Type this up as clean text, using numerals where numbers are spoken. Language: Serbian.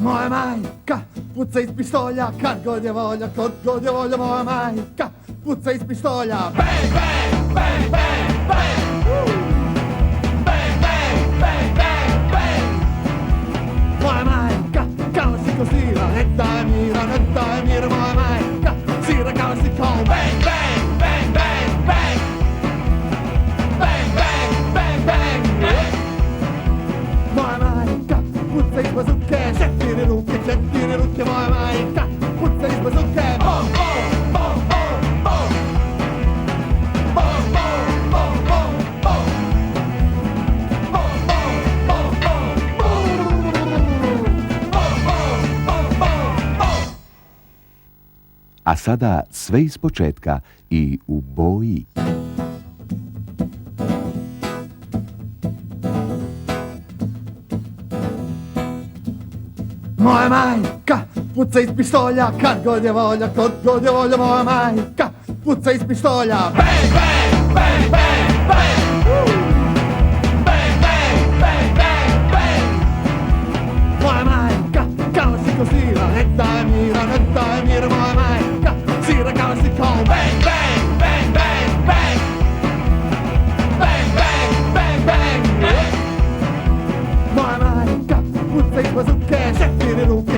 Moja majka, puca iz pištolja, kad god je volja, moja majka, puca iz pištolja. Bang, bang, bang, bang, bang, bang, bang, bang, bang, bang. Moja majka, kao si ko svira, ne daje mira, moja majka, svira kao si kao bang, bang, bang, bang, bang, bang, bang, bang, bang, bang. Moja majka, puca iz bazuke, četiri ruke, moja majka, puca iz bazuke, bom, bom, bom, bom, bom, bom, bom, bom, bom, bom. A sada sve ispočetka i u boji. Moja majka, puca iz pištolja, kad god je volja, moja majka, puca iz pištolja. Bang, bang, bang, bang, bang, bang, bang, bang, bang, bang. Moja majka, kao si ko svira, ne daje mira, moja majka, svira kao si kao bang, bang, bang, bang, bang, bang, bang, bang, bang, bang. Moja majka, puca iz bazuke, četiri ruke,